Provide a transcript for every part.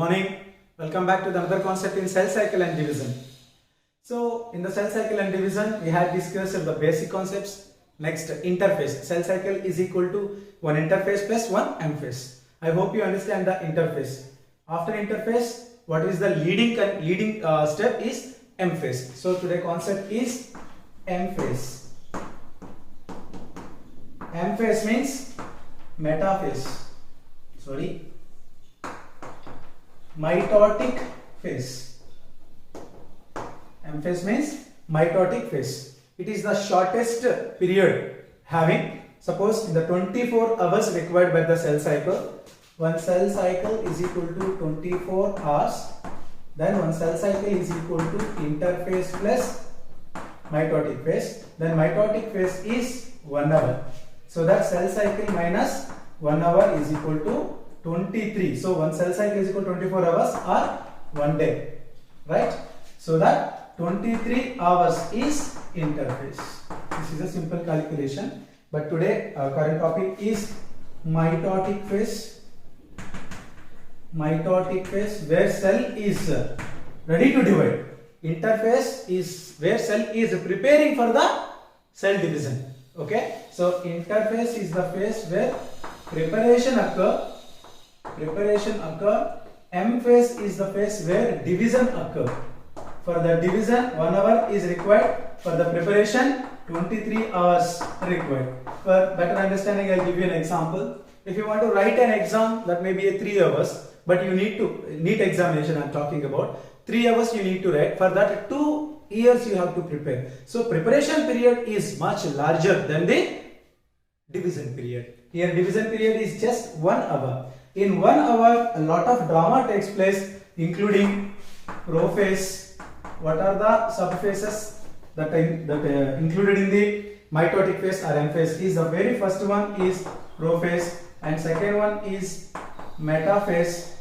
morning. Welcome back to the another concept in cell cycle and division. So in the cell cycle and division, we had discussed the basic concepts. Next, interface. Cell cycle is equal to one interface plus one M phase. I hope you understand the interface. After interface, what is the leading step is M phase. So today concept is M phase. M phase means metaphase. Mitotic phase. M phase means mitotic phase. It is the shortest period having, suppose in the 24 hours required by the cell cycle, one cell cycle is equal to 24 hours, then one cell cycle is equal to interphase plus mitotic phase, then mitotic phase is 1 hour. So that cell cycle minus 1 hour is equal to 23. So one cell cycle is equal to 24 hours or 1 day, right? So that 23 hours is interphase. This is a simple calculation. But today our current topic is mitotic phase. Mitotic phase where cell is ready to divide. Interphase is where cell is preparing for the cell division. Okay. So interphase is the phase where preparation occur. M phase is the phase where division occur. For the division 1 hour is required. For the preparation 23 hours required. For better understanding, I will give you an example. If you want to write an exam, that may be a 3 hours, but you need to NEET examination I am talking about. 3 hours you need to write. For that 2 years you have to prepare. So preparation period is much larger than the division period. Here division period is just 1 hour. In 1 hour, a lot of drama takes place, including prophase. What are the subphases that included in the mitotic phase or M phase? Is the very first one is prophase, and second one is metaphase,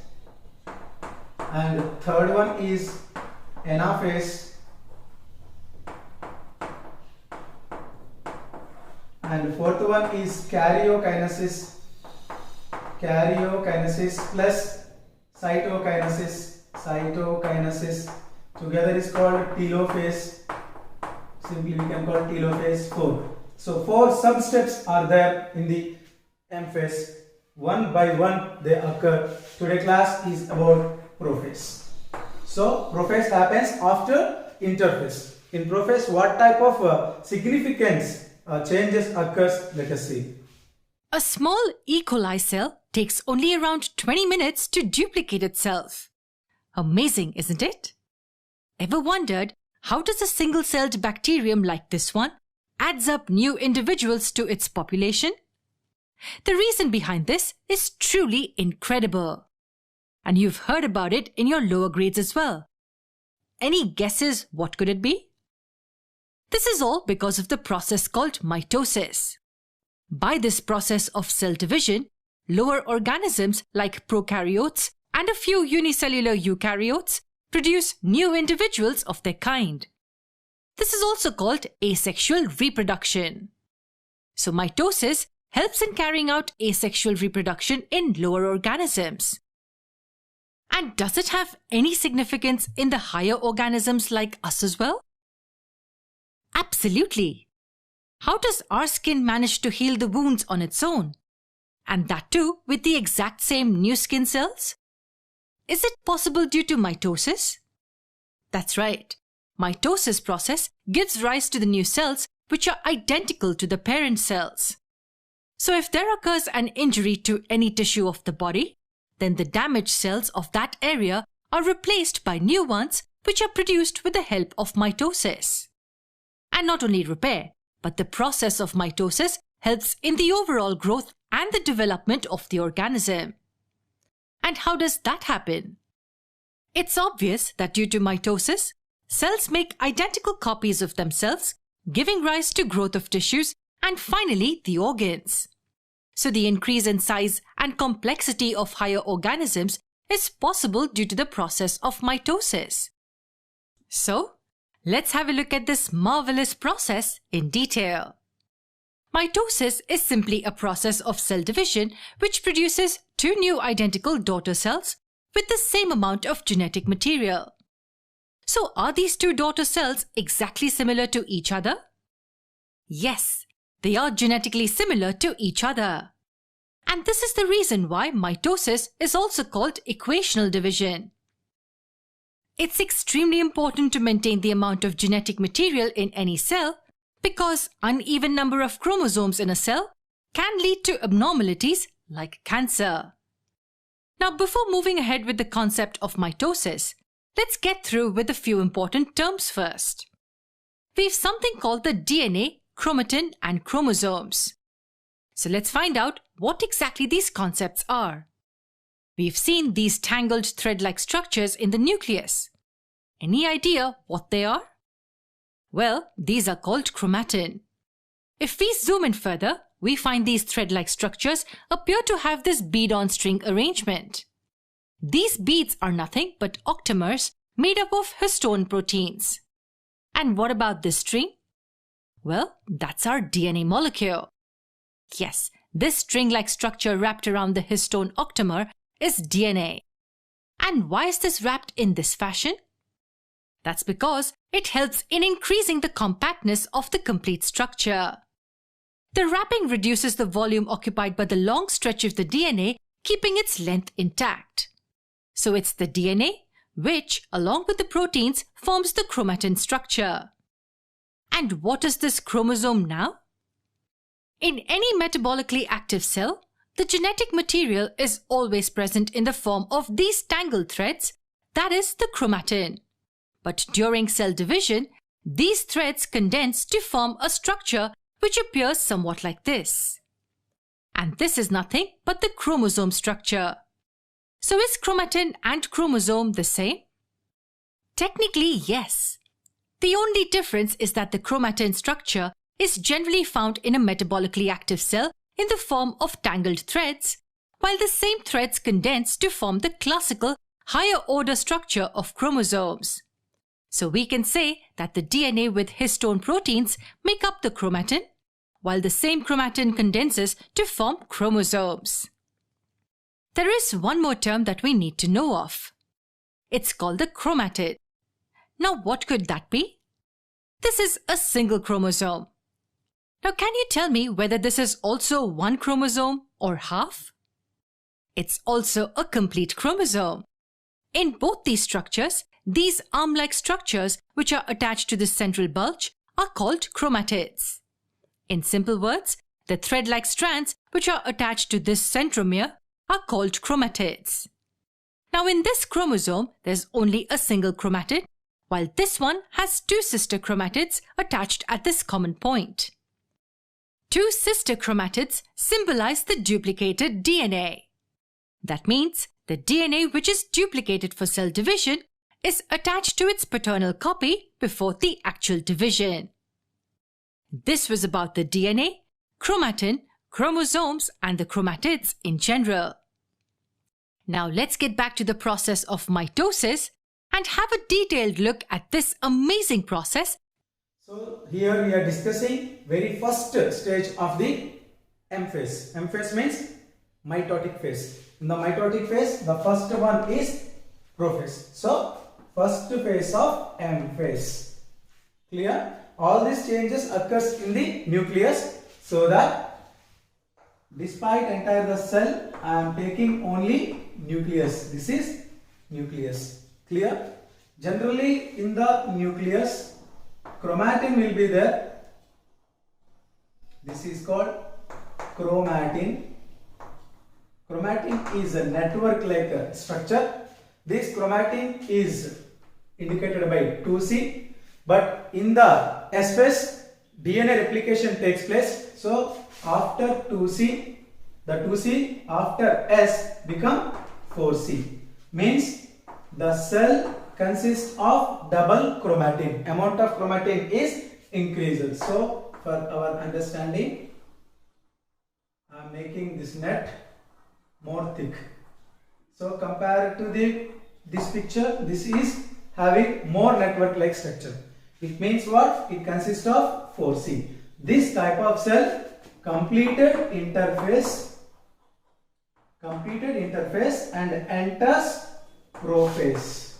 and third one is anaphase, and fourth one is karyokinesis plus cytokinesis together is called telophase. Simply we can call telophase 4. So 4 sub steps are there in the M phase. One by one they occur. Today class is about prophase. So prophase happens after interphase. In prophase, what type of significance changes occurs? Let us see. A small E. coli cell takes only around 20 minutes to duplicate itself. Amazing, isn't it? Ever wondered how does a single-celled bacterium like this one adds up new individuals to its population? The reason behind this is truly incredible. And you've heard about it in your lower grades as well. Any guesses what could it be? This is all because of the process called mitosis. By this process of cell division, lower organisms like prokaryotes and a few unicellular eukaryotes produce new individuals of their kind. This is also called asexual reproduction. So mitosis helps in carrying out asexual reproduction in lower organisms. And does it have any significance in the higher organisms like us as well? Absolutely. How does our skin manage to heal the wounds on its own? And that too with the exact same new skin cells? Is it possible due to mitosis? That's right. Mitosis process gives rise to the new cells which are identical to the parent cells. So if there occurs an injury to any tissue of the body, then the damaged cells of that area are replaced by new ones which are produced with the help of mitosis. And not only repair, but the process of mitosis helps in the overall growth and the development of the organism. And how does that happen? It's obvious that due to mitosis, cells make identical copies of themselves, giving rise to growth of tissues and finally the organs. So the increase in size and complexity of higher organisms is possible due to the process of mitosis. So, let's have a look at this marvelous process in detail. Mitosis is simply a process of cell division which produces two new identical daughter cells, with the same amount of genetic material. So are these two daughter cells exactly similar to each other? Yes, they are genetically similar to each other. And this is the reason why mitosis is also called equational division. It's extremely important to maintain the amount of genetic material in any cell because uneven number of chromosomes in a cell can lead to abnormalities like cancer. Now, before moving ahead with the concept of mitosis, let's get through with a few important terms first. We've something called the DNA, chromatin, and chromosomes. So let's find out what exactly these concepts are. We've seen these tangled thread-like structures in the nucleus. Any idea what they are? Well, these are called chromatin. If we zoom in further, we find these thread-like structures appear to have this bead-on string arrangement. These beads are nothing but octamers made up of histone proteins. And what about this string? Well, that's our DNA molecule. Yes, this string-like structure wrapped around the histone octamer is DNA. And why is this wrapped in this fashion? That's because it helps in increasing the compactness of the complete structure. The wrapping reduces the volume occupied by the long stretch of the DNA, keeping its length intact. So it's the DNA which, along with the proteins, forms the chromatin structure. And what is this chromosome now? In any metabolically active cell, the genetic material is always present in the form of these tangled threads, that is the chromatin. But during cell division, these threads condense to form a structure which appears somewhat like this. And this is nothing but the chromosome structure. So is chromatin and chromosome the same? Technically, yes. The only difference is that the chromatin structure is generally found in a metabolically active cell in the form of tangled threads, while the same threads condense to form the classical higher order structure of chromosomes. So we can say that the DNA with histone proteins make up the chromatin, while the same chromatin condenses to form chromosomes. There is one more term that we need to know of. It's called the chromatid. Now what could that be? This is a single chromosome. Now can you tell me whether this is also one chromosome or half? It's also a complete chromosome. In both these structures, these arm-like structures which are attached to the central bulge are called chromatids. In simple words, the thread-like strands which are attached to this centromere are called chromatids. Now in this chromosome, there's only a single chromatid, while this one has two sister chromatids attached at this common point. Two sister chromatids symbolize the duplicated DNA. That means the DNA which is duplicated for cell division is attached to its paternal copy before the actual division. This was about the DNA, chromatin, chromosomes, and the chromatids in general. Now let's get back to the process of mitosis and have a detailed look at this amazing process. So here we are discussing very first stage of the M phase. M phase means mitotic phase. In the mitotic phase, the first one is prophase. So first phase of M phase. Clear? All these changes occurs in the nucleus, so that despite entire the cell, I am taking only nucleus. This is nucleus. Clear? Generally in the nucleus, chromatin will be there. This is called chromatin. Chromatin is a network-like structure. This chromatin is indicated by 2C, but in the S phase, DNA replication takes place. So after 2C, the 2C after S become 4C. Means the cell consists of double chromatin. Amount of chromatin is increased. So for our understanding, I am making this net more thick. So compared to this picture, this is having more network-like structure. It means what? It consists of 4C. This type of cell completed interface and enters prophase.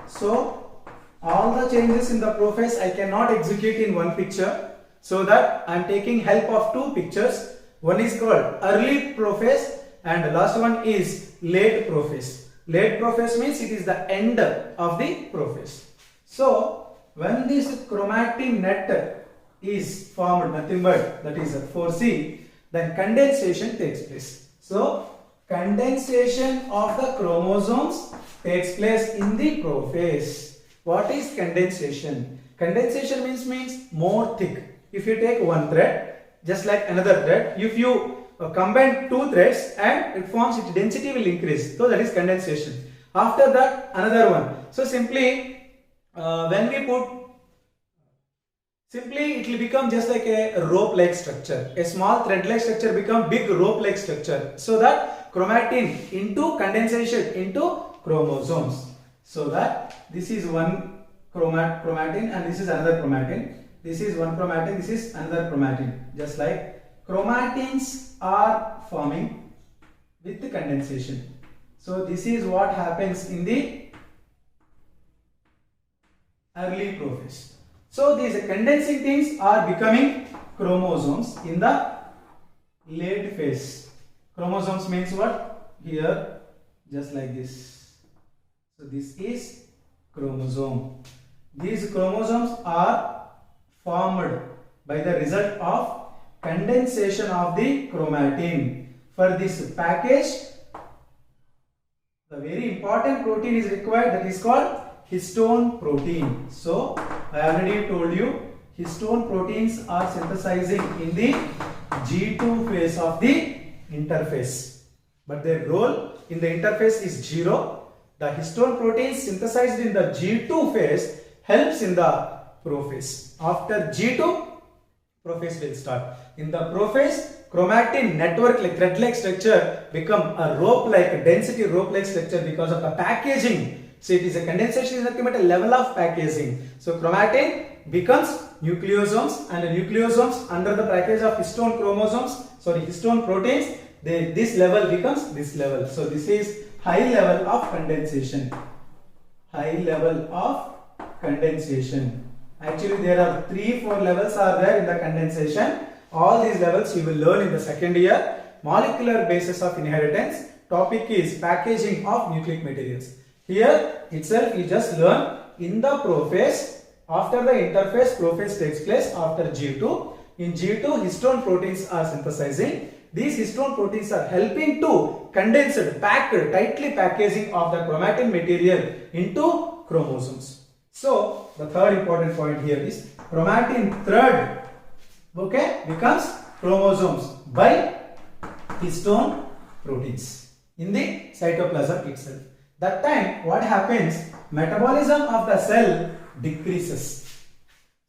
So all the changes in the prophase I cannot execute in one picture, so that I am taking help of two pictures. One is called early prophase and the last one is late prophase. Late prophase means it is the end of the prophase. So when this chromatin net is formed, nothing but that is 4C, then condensation takes place. So condensation of the chromosomes takes place in the prophase. What is condensation? Condensation means more thick. If you take one thread, just like another thread, if you combine two threads and it forms, its density will increase. So that is condensation. After that, another one. So simply when we put, it will become just like a rope-like structure. A small thread-like structure become big rope-like structure. So that chromatin into condensation into chromosomes. So that this is one chromatin and this is another chromatin. This is one chromatin, this is another chromatin. Just like chromatins are forming with the condensation. So this is what happens in the early prophase. So these condensing things are becoming chromosomes in the late phase. Chromosomes means what? Here, just like this. So this is chromosome. These chromosomes are formed by the result of condensation of the chromatin. For this package, the very important protein is required, that is called histone protein. So I already told you, histone proteins are synthesizing in the G2 phase of the interphase, but their role in the interphase is 0. The histone proteins synthesized in the G2 phase helps in the prophase. After G2, prophase will start. In the prophase, chromatin network like thread-like structure become a rope-like, density rope-like structure because of the packaging. So it is a condensation is nothing but a level of packaging. So chromatin becomes nucleosomes, and the nucleosomes under the package of histone proteins, this level becomes this level. So this is high level of condensation. High level of condensation. Actually there are 3-4 levels are there in the condensation. All these levels you will learn in the second year. Molecular basis of inheritance. Topic is packaging of nucleic materials. Here itself you just learn in the prophase. After the interphase, prophase takes place after G2. In G2, histone proteins are synthesizing. These histone proteins are helping to condensed, packed, tightly packaging of the chromatin material into chromosomes. So the third important point here is chromatin thread, okay, becomes chromosomes by histone proteins in the cytoplasm itself. That time what happens? Metabolism of the cell decreases.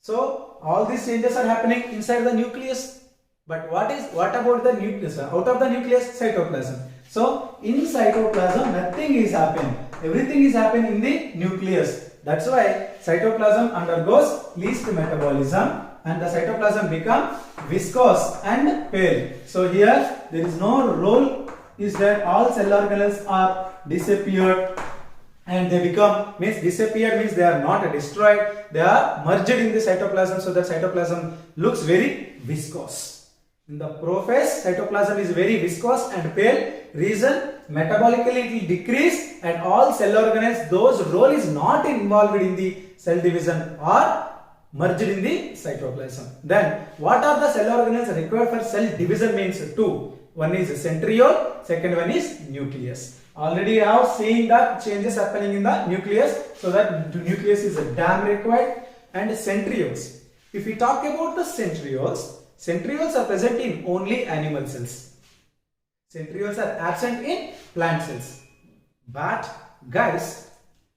So all these changes are happening inside the nucleus. But what about the nucleus? Out of the nucleus, cytoplasm. So in cytoplasm nothing is happening. Everything is happening in the nucleus. That's why cytoplasm undergoes least metabolism and the cytoplasm become viscous and pale. So here there is no role is there. All cell organelles are disappeared and they become, disappeared means they are not destroyed, they are merged in the cytoplasm, so that cytoplasm looks very viscous. In the prophase, cytoplasm is very viscous and pale. Reason, metabolically it will decrease and all cell organelles, those role is not involved in the cell division, are merged in the cytoplasm. Then what are the cell organelles required for cell division? Means two. One is centriole, second one is nucleus. Already I have seen the changes happening in the nucleus, so that nucleus is a dam required. And centrioles. If we talk about the centrioles are present in only animal cells. Centrioles are absent in plant cells. But guys,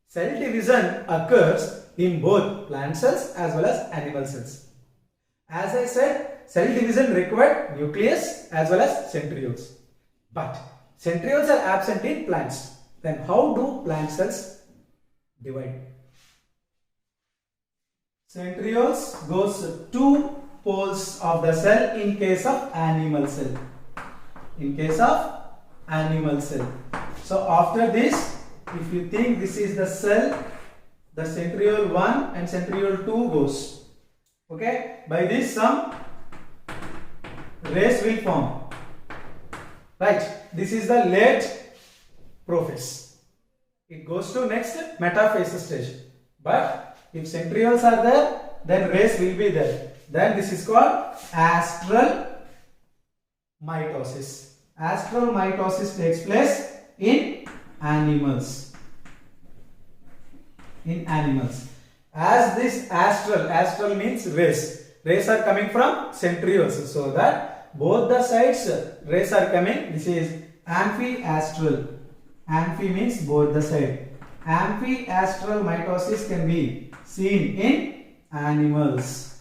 cell division occurs in both plant cells as well as animal cells. As I said, cell division required nucleus as well as centrioles. But centrioles are absent in plants. Then how do plant cells divide? Centrioles goes two poles of the cell in case of animal cell. In case of animal cell. So after this, if you think this is the cell, the centriole 1 and centriole 2 goes. Okay, by this some rays will form. Right, this is the late prophase. It goes to next metaphase stage. But if centrioles are there, then rays will be there. Then this is called astral mitosis. Astral mitosis takes place in animals. In animals. As this astral means rays. Rays are coming from centrioles. So that both the sides rays are coming. This is amphiastral. Amphi means both the side. Amphiastral mitosis can be seen in animals,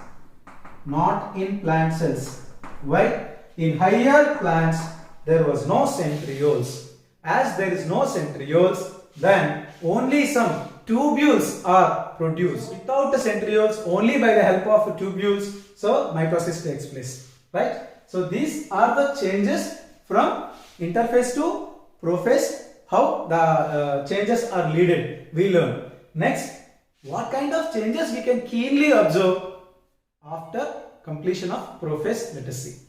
not in plant cells. Why? In higher plants there was no centrioles. As there is no centrioles, then only some tubules are produced. Without the centrioles, only by the help of tubules, so mitosis takes place. Right? So these are the changes from interphase to prophase. How the changes are leaded, we learn. Next, what kind of changes we can keenly observe after completion of prophase? Let us see.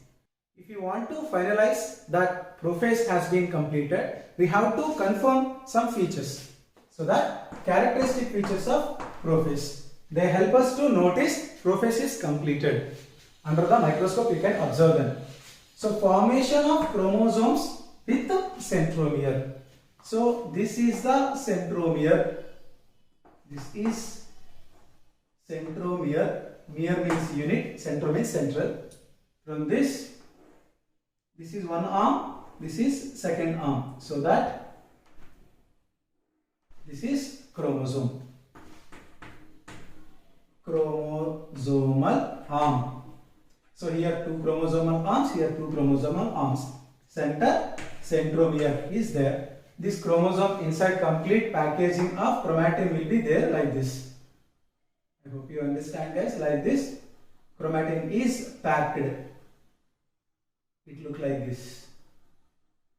If you want to finalize that prophase has been completed, we have to confirm some features. So that characteristic features of prophase, they help us to notice prophase is completed. Under the microscope you can observe them. So formation of chromosomes with centromere. So this is the centromere. This is centromere. Mere means unit, centro means central. From this is one arm, this is second arm. So that this is chromosome. Chromosomal arm. So here two chromosomal arms, here two chromosomal arms. Center, centromere is there. This chromosome inside complete packaging of chromatin will be there like this. I hope you understand, guys. Like this, chromatin is packed. It looks like this.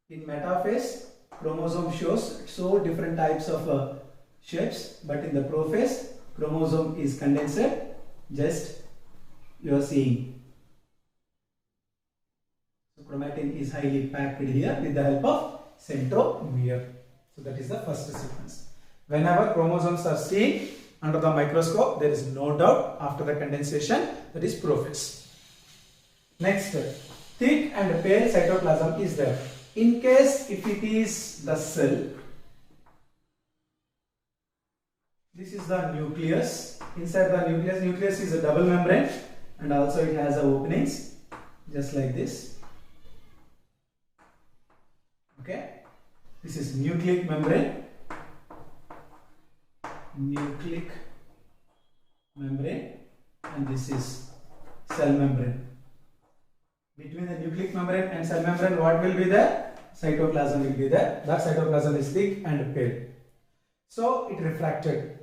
In metaphase, chromosome shows so different types of shapes, but in the prophase, chromosome is condensed. Just you are seeing. So chromatin is highly packed here with the help of centromere. So that is the first sequence. Whenever chromosomes are seen under the microscope, there is no doubt after the condensation, that is prophase. Next, thick and pale cytoplasm is there. In case if it is the cell, this is the nucleus. Inside the nucleus is a double membrane and also it has openings just like this. Okay, this is nucleic membrane. Nucleic membrane, and this is cell membrane. Between the nucleic membrane and cell membrane, what will be there? Cytoplasm will be there. That cytoplasm is thick and pale. So it refracted.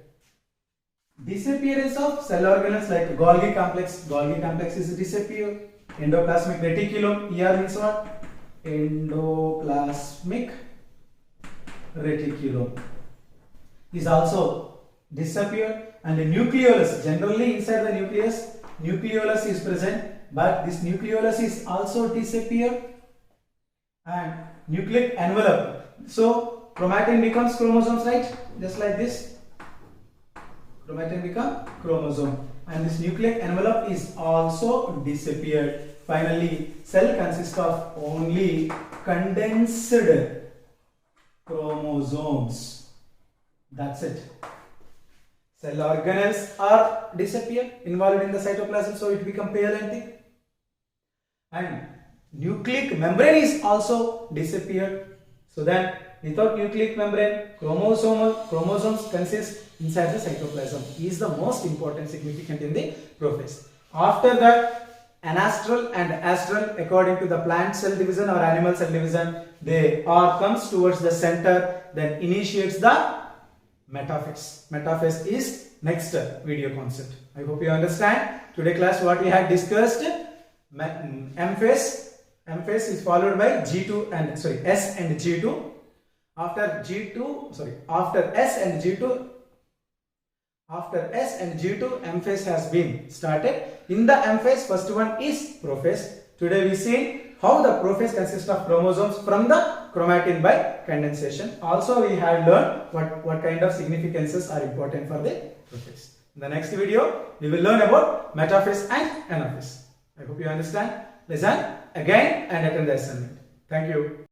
Disappearance of cell organelles like Golgi complex. Golgi complex is disappeared. Endoplasmic reticulum. ER means what? Endoplasmic reticulum is also disappeared, and the nucleolus, generally inside the nucleolus is present, but this nucleolus is also disappeared, and nucleic envelope. So chromatin becomes chromosomes, right? Just like this. Chromatin becomes chromosome, and this nucleic envelope is also disappeared. Finally, cell consists of only condensed chromosomes. That's it. Cell organelles are disappeared, involved in the cytoplasm, so it becomes pale and thick. And nucleic membrane is also disappeared. So then, without nucleic membrane, chromosomes consist inside the cytoplasm. Is the most important significant in the prophase. After that, anastral and astral, according to the plant cell division or animal cell division, they are comes towards the center, then initiates the metaphase. Metaphase is next video concept. I hope you understand. Today class what we had discussed, M phase, M phase is followed by G2 and S and G2. After S and G2, M phase has been started. In the M phase, first one is prophase. Today we see how the prophase consists of chromosomes from the chromatin by condensation. Also we have learned what kind of significances are important for the prophase. In the next video, we will learn about metaphase and anaphase. I hope you understand. Listen again and attend the assignment. Thank you.